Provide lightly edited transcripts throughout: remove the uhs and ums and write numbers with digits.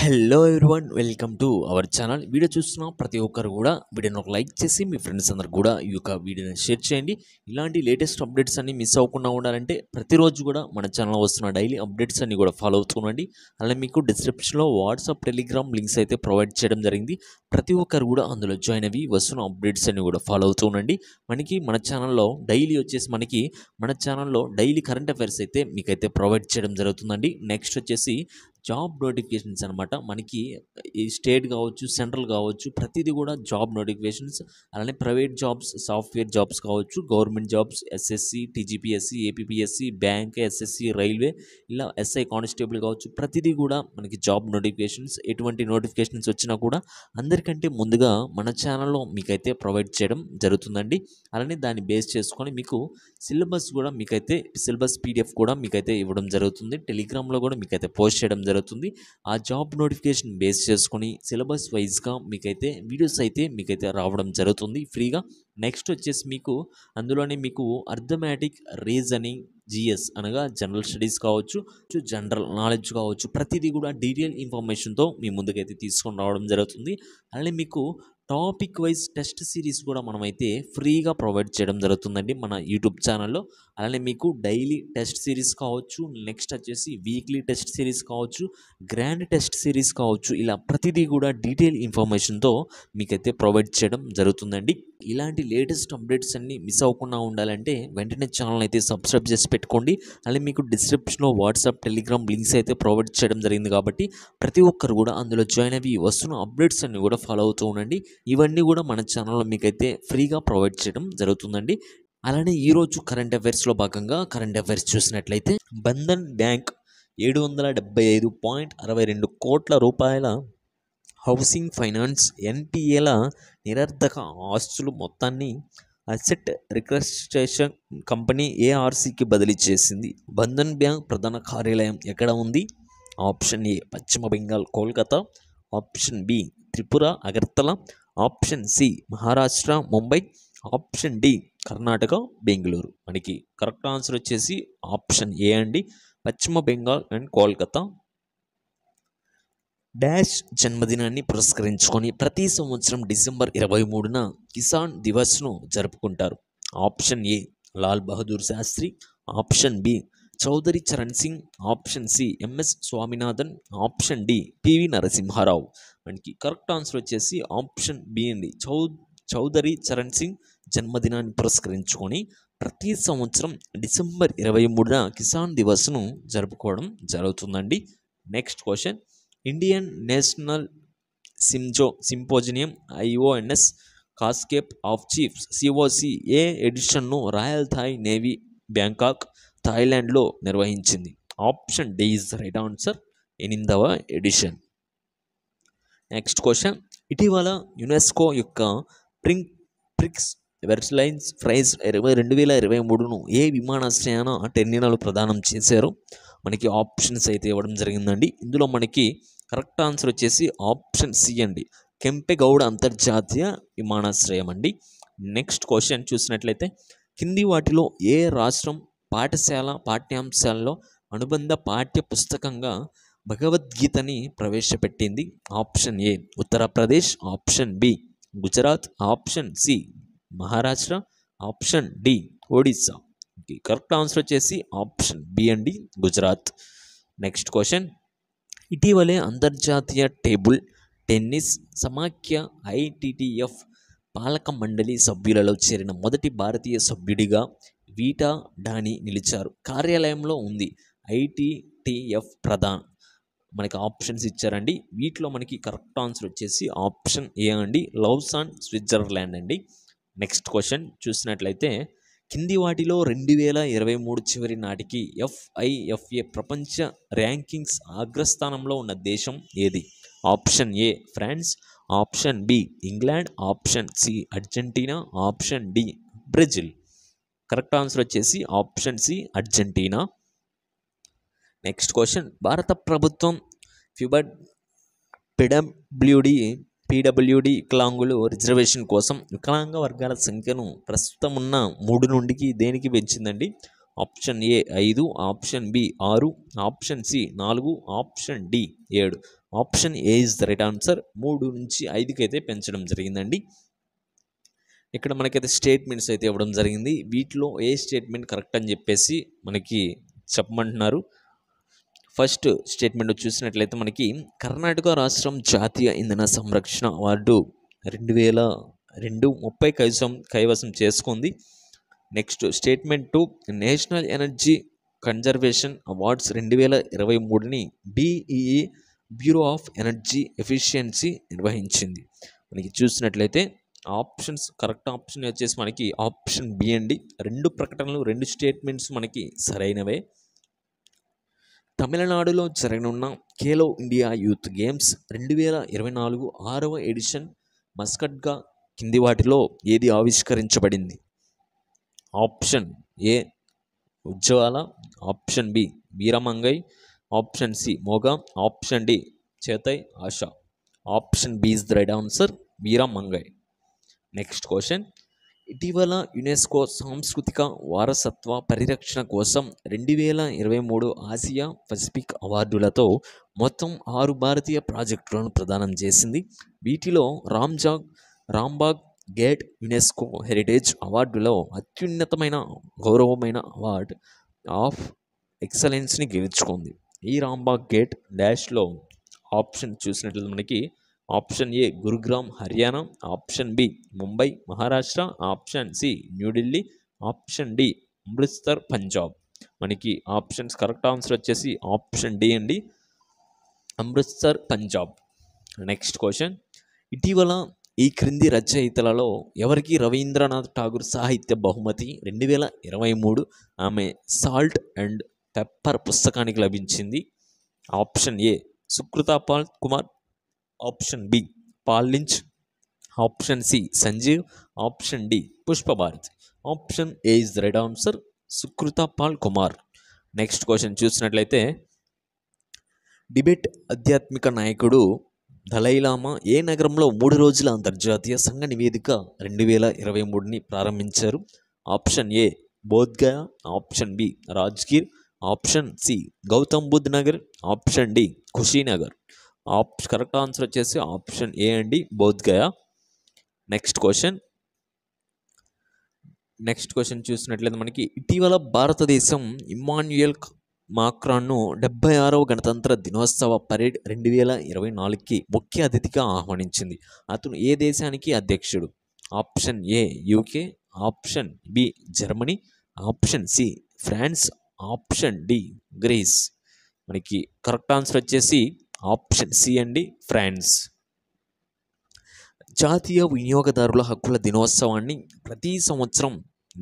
Hello everyone, welcome to our channel. Video చూస్తున్న ప్రతి ఒక్కరు కూడా వీడియోని ఒక లైక్ చేసి మీ ఫ్రెండ్స్ అందరు కూడా ఈ యొక్క వీడియోని షేర్ చేయండి. ఇలాంటి లేటెస్ట్ అప్డేట్స్ అన్ని మిస్ అవ్వకుండా ఉండాలంటే ప్రతిరోజు కూడా మన ఛానల్లో వస్తున్న డైలీ అప్డేట్స్ అన్ని కూడా ఫాలో అవుతుండండి. అలాగే మీకు డిస్క్రిప్షన్లో వాట్సాప్, టెలిగ్రామ్ లింక్స్ అయితే ప్రొవైడ్ చేయడం జరిగింది. ప్రతి ఒక్కరు కూడా అందులో జాయిన్ అయ్యి వస్తున్న అప్డేట్స్ అన్ని కూడా ఫాలో అవుతుండండి. మన ఛానల్లో డైలీ వచ్చేసి మన ఛానల్లో డైలీ కరెంట్ అఫైర్స్ అయితే మీకైతే ప్రొవైడ్ చేయడం జరుగుతుందండి. నెక్స్ట్ వచ్చేసి జాబ్ నోటిఫికేషన్స్ అనమాట. మనకి ఈ స్టేట్ కావచ్చు, సెంట్రల్ కావచ్చు, ప్రతిదీ కూడా జాబ్ నోటిఫికేషన్స్. అలానే ప్రైవేట్ జాబ్స్, సాఫ్ట్వేర్ జాబ్స్ కావచ్చు, government jobs, SSC, TGPSC, APPSC, bank, SSC, railway, ఇలా ఎస్ఐ కానిస్టేబుల్ కావచ్చు, ప్రతిదీ కూడా మనకి జాబ్ నోటిఫికేషన్స్. ఎటువంటి నోటిఫికేషన్స్ వచ్చినా కూడా అందరికంటే ముందుగా మన ఛానల్లో మీకైతే ప్రొవైడ్ చేయడం జరుగుతుందండి. అలానే దాన్ని బేస్ చేసుకొని మీకు సిలబస్ కూడా సిలబస్ పీడిఎఫ్ కూడా మీకైతే ఇవ్వడం జరుగుతుంది. టెలిగ్రామ్లో కూడా మీకైతే పోస్ట్ చేయడం జరుగుతుంది. ఆ జాబ్ నోటిఫికేషన్ బేస్ చేసుకొని సిలబస్ వైజ్గా మీకైతే వీడియోస్ అయితే మీకైతే రావడం జరుగుతుంది ఫ్రీగా. నెక్స్ట్ వచ్చేసి అందులోనే మీకు అర్థమెటిక్, రీజనింగ్, జిఎస్ అనగా జనరల్ స్టడీస్ కావచ్చు, జనరల్ నాలెడ్జ్ కావచ్చు, ప్రతిదీ కూడా డీటెయిల్ ఇన్ఫర్మేషన్తో మీ ముందుకైతే తీసుకొని రావడం జరుగుతుంది. అలానే మీకు టాపిక్ వైజ్ టెస్ట్ సిరీస్ కూడా మనమైతే ఫ్రీగా ప్రొవైడ్ చేయడం జరుగుతుందండి మన యూట్యూబ్ ఛానల్లో. అలానే మీకు డైలీ టెస్ట్ సిరీస్ కావచ్చు, నెక్స్ట్ వచ్చేసి వీక్లీ టెస్ట్ సిరీస్ కావచ్చు, గ్రాండ్ టెస్ట్ సిరీస్ కావచ్చు, ఇలా ప్రతిదీ కూడా డీటెయిల్ ఇన్ఫర్మేషన్తో మీకైతే ప్రొవైడ్ చేయడం జరుగుతుందండి. ఇలాంటి లేటెస్ట్ అప్డేట్స్ అన్ని మిస్ అవ్వకుండా ఉండాలంటే వెంటనే ఛానల్ అయితే సబ్స్క్రైబ్ చేసి పెట్టుకోండి. అలాగే మీకు డిస్క్రిప్షన్లో వాట్సాప్, టెలిగ్రామ్ లింక్స్ అయితే ప్రొవైడ్ చేయడం జరిగింది కాబట్టి ప్రతి ఒక్కరు కూడా అందులో జాయిన్ అయ్యి వస్తున్న అప్డేట్స్ అన్ని కూడా ఫాలో అవుతూ ఉండండి. ఇవన్నీ కూడా మన ఛానల్లో మీకైతే ఫ్రీగా ప్రొవైడ్ చేయడం జరుగుతుందండి. అలానే ఈరోజు కరెంట్ అఫైర్స్లో భాగంగా కరెంట్ అఫైర్స్ చూసినట్లయితే బంధన్ బ్యాంక్ 775.62 కోట్ల రూపాయల హౌసింగ్ ఫైనాన్స్ ఎన్పిఏల నిరర్ధక ఆస్తులు మొత్తాన్ని అసెట్ రికన్స్ట్రక్షన్ కంపెనీ ఏఆర్సీకి బదిలీ చేసింది. బంధన్ బ్యాంక్ ప్రధాన కార్యాలయం ఎక్కడ ఉంది? ఆప్షన్ ఏ పశ్చిమ Bengal Kolkata, option B Tripura Agartala, option C Maharashtra Mumbai, option D Karnataka Bengaluru. మనకి కరెక్ట్ ఆన్సర్ వచ్చేసి ఆప్షన్ ఏ అండి, పశ్చిమ బెంగాల్ అండ్ కోల్కతా. డాష్ జన్మదినాన్ని పురస్కరించుకొని ప్రతి సంవత్సరం డిసెంబర్ 23న కిసాన్ దివస్ను జరుపుకుంటారు. Option A Lal Bahadur Shastri, option B Chaudhary Charan Singh, option C MS Swaminathan, option D PV Narasimha Rao. మనకి కరెక్ట్ ఆన్సర్ వచ్చేసి ఆప్షన్ బి అండి. చౌదరి చరణ్ సింగ్ జన్మదినాన్ని పురస్కరించుకొని ప్రతి సంవత్సరం డిసెంబర్ 23న కిసాన్ దివస్ను జరుపుకోవడం జరుగుతుందండి. Next question, Indian national symposium IONS కాస్కేప్ ఆఫ్ చీఫ్స్ సిఓసి ఏ ఎడిషన్ను రాయల్ థాయ్ నేవీ బ్యాంకాక్, థాయిలాండ్లో నిర్వహించింది. Option D is right answer, 8వ ఎడిషన్. నెక్స్ట్ క్వశ్చన్, ఇటీవల యునెస్కో యొక్క ప్రిక్స్ వెర్సైల్స్ ప్రైజ్ 2023ను ఏ విమానాశ్రయాన టెర్మినల్ ప్రదానం చేశారు? మనకి ఆప్షన్స్ అయితే ఇవ్వడం జరిగిందండి. ఇందులో మనకి కరెక్ట్ ఆన్సర్ వచ్చేసి ఆప్షన్ సి అండి, కెంపెగౌడ అంతర్జాతీయ విమానాశ్రయం అండి. నెక్స్ట్ క్వశ్చన్ చూసినట్లయితే కింది వాటిలో ఏ రాష్ట్రం పాఠ్యాంశాల్లో అనుబంధ పాఠ్య పుస్తకంగా భగవద్గీతని ప్రవేశపెట్టింది? Option A Uttar Pradesh, option B Gujarat, option C Maharashtra, option D Odisha. Correct answer వచ్చేసి ఆప్షన్ బి అండి, గుజరాత్. నెక్స్ట్ క్వశ్చన్, ఇటీవలే అంతర్జాతీయ టేబుల్ టెన్నిస్ సమాఖ్య ఐటిటిఎఫ్ పాలక మండలి సభ్యులలో చేరిన మొదటి భారతీయ సభ్యుడిగా వీటా డానీ నిలిచారు. కార్యాలయంలో ఉంది ఐటిటిఎఫ్ ప్రధాన్. మనకి ఆప్షన్స్ ఇచ్చారండి. వీటిలో మనకి కరెక్ట్ ఆన్సర్ వచ్చేసి ఆప్షన్ ఏ అండి, లౌసాన్, స్విట్జర్లాండ్ అండి. నెక్స్ట్ క్వశ్చన్ చూసినట్లయితే కింది వాటిలో 2023 చివరి నాటికి FIFA ప్రపంచ ర్యాంకింగ్స్ అగ్రస్థానంలో ఉన్న దేశం ఏది? Option A France, option B England, option C Argentina, option D Brazil. Correct answer వచ్చేసి option C Argentina. Next question, భారత ప్రభుత్వం పీడబ్ల్యూడి వికలాంగులు రిజర్వేషన్ కోసం వికలాంగ వర్గాల సంఖ్యను ప్రస్తుతం ఉన్న 3 నుండి దేనికి పెంచిందండి? Option A 5, option B 6, option C 4, option D 7. Option A is the right answer. 3 నుంచి 5కి అయితే పెంచడం జరిగిందండి. ఇక్కడ మనకైతే స్టేట్మెంట్స్ అయితే ఇవ్వడం జరిగింది. వీటిలో ఏ స్టేట్మెంట్ కరెక్ట్ అని చెప్పేసి మనకి చెప్పమంటున్నారు. ఫస్ట్ స్టేట్మెంట్ చూసినట్లయితే మనకి కర్ణాటక రాష్ట్రం జాతీయ ఇంధన సంరక్షణ అవార్డు 2002 కైవసం చేసుకుంది. Next statement 2 national energy conservation awards 2023ని BEE bureau of energy efficiency నిర్వహించింది. మనకి చూసినట్లయితే ఆప్షన్స్ కరెక్ట్ ఆప్షన్ వచ్చేసి మనకి ఆప్షన్ బి అండి. 2 ప్రకటనలు 2 స్టేట్మెంట్స్ మనకి సరైనవే. తమిళనాడులో జరగనున్న ఖేలో ఇండియా యూత్ గేమ్స్ 2024 6వ ఎడిషన్ మస్కట్గా కింది వాటిలో ఏది ఆవిష్కరించబడింది? Option A Ujjwala, option B Veeramangai, option C Moga, option D చేతై ఆశ. Option B is the right answer, Veeramangai. Next question, ఇటీవల యునెస్కో సాంస్కృతిక వారసత్వ పరిరక్షణ కోసం 2023 ఆసియా పసిఫిక్ అవార్డులతో మొత్తం 6 భారతీయ ప్రాజెక్టులను ప్రదానం చేసింది. వీటిలో రాంబాగ్ గేట్ యునెస్కో హెరిటేజ్ అవార్డులో అత్యున్నతమైన గౌరవమైన అవార్డ్ ఆఫ్ ఎక్సలెన్స్ని గెలుచుకుంది. ఈ రాంబాగ్ గేట్ డాష్లో ఆప్షన్ చూసినట్లయితే మనకి option A Gurugram Haryana, option B Mumbai Maharashtra, option C New Delhi, option D Amritsar Punjab. మనకి ఆప్షన్స్ కరెక్ట్ ఆన్సర్ వచ్చేసి ఆప్షన్ డి అండి, అమృత్సర్ పంజాబ్. నెక్స్ట్ క్వశ్చన్, ఇటీవల ఈ క్రింది రచయితలలో ఎవరికి రవీంద్రనాథ్ ఠాగూర్ సాహిత్య బహుమతి 2023 ఆమె సాల్ట్ అండ్ పెప్పర్ పుస్తకానికి లభించింది? Option A Sukrita Paul Kumar, option B Paul Lynch, option C Sanjeev, option D Pushpabharati. Option A is the right answer, Sukrita Paul Kumar. Next question చూసినట్లయితే టిబెట్ ఆధ్యాత్మిక నాయకుడు దలైలామా ఏ నగరంలో 3 రోజుల అంతర్జాతీయ సంఘ నివేదిక 2023ని ప్రారంభించారు? Option A Bodhgaya, option B Rajgir, option C Gautam Buddh Nagar, option D Kushinagar. Correct answer వచ్చేసి ఆప్షన్ ఏ అండి, బోధ్గయా. నెక్స్ట్ క్వశ్చన్ చూసినట్లయితే మనకి ఇటీవల భారతదేశం ఇమ్మాన్యుయల్ మాక్రాన్ను 76వ గణతంత్ర దినోత్సవ పరేడ్ 2024కి ముఖ్య అతిథిగా ఆహ్వానించింది. అతను ఏ దేశానికి అధ్యక్షుడు? Option A UK, option B Germany, option C France, option D Greece. మనకి కరెక్ట్ ఆన్సర్ వచ్చేసి ఆప్షన్ సి అండి, ఫ్రాన్స్. జాతీయ వినియోగదారుల హక్కుల దినోత్సవాన్ని ప్రతి సంవత్సరం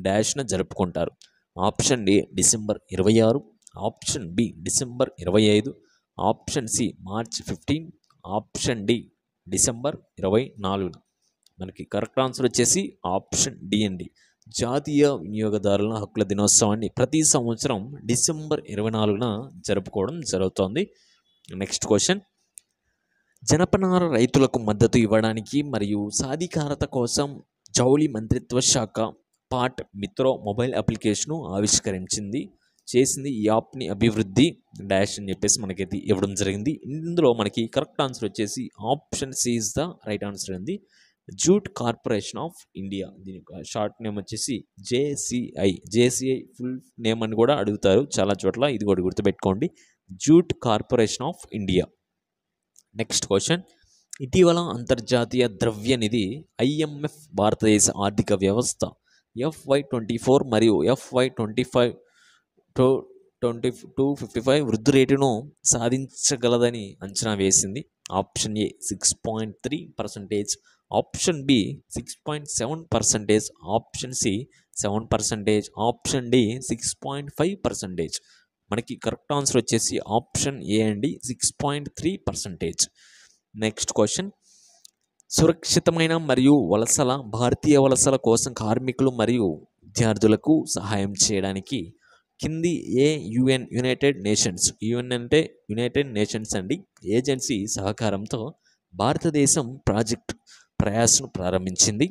డాష్న జరుపుకుంటారు. Option A December 26, option B December 25, option C March 15, option D December 24. మనకి కరెక్ట్ ఆన్సర్ వచ్చేసి ఆప్షన్ డి అండి. జాతీయ వినియోగదారుల హక్కుల దినోత్సవాన్ని ప్రతి సంవత్సరం డిసెంబర్ 24న జరుపుకోవడం జరుగుతోంది. నెక్స్ట్ క్వశ్చన్, జనపనార రైతులకు మద్దతు ఇవ్వడానికి మరియు సాధికారత కోసం జౌళి మంత్రిత్వ శాఖ పాట్ మిత్రో మొబైల్ అప్లికేషను ఆవిష్కరించింది. చేసింది ఈ యాప్ని అభివృద్ధి డాష్ అని చెప్పేసి మనకైతే ఇవ్వడం జరిగింది. ఇందులో మనకి కరెక్ట్ ఆన్సర్ వచ్చేసి option C is the right answer అండి, జూట్ కార్పొరేషన్ ఆఫ్ ఇండియా. దీని షార్ట్ నేమ్ వచ్చేసి జేసీఐ ఫుల్ నేమ్ అని కూడా అడుగుతారు చాలా చోట్ల, ఇది కూడా గుర్తుపెట్టుకోండి, jute corporation of India. Next question, ఇటీవల అంతర్జాతీయ ద్రవ్య నిధి IMF భారతదేశ ఆర్థిక వ్యవస్థ FY24 మరియు FY25 వృద్ధి రేటును సాధించగలదని అంచనా వేసింది. Option A 6.3%, option B 6.7%, option C 7%, option D 6.5%. మనకి కరెక్ట్ ఆన్సర్ వచ్చేసి ఆప్షన్ ఏ అండి, 6.3%. నెక్స్ట్ క్వశ్చన్, సురక్షితమైన మరియు భారతీయ వలసల కోసం కార్మికులు మరియు విద్యార్థులకు సహాయం చేయడానికి కింది యునైటెడ్ నేషన్స్ అంటే యునైటెడ్ నేషన్స్ అండి ఏజెన్సీ సహకారంతో భారతదేశం ప్రాజెక్ట్ ప్రయాస్ను ప్రారంభించింది?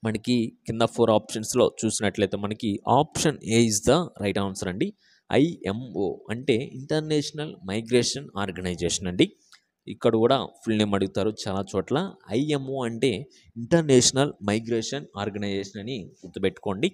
మనకి కింద 4 ఆప్షన్స్లో చూసినట్లయితే మనకి option A is the right answer అండి. IMO అంటే ఇంటర్నేషనల్ మైగ్రేషన్ ఆర్గనైజేషన్ అండి. ఇక్కడ కూడా ఫుల్ నేమ్ అడుగుతారు చాలా చోట్ల. ఐఎంఓ అంటే ఇంటర్నేషనల్ మైగ్రేషన్ ఆర్గనైజేషన్ అని గుర్తుపెట్టుకోండి.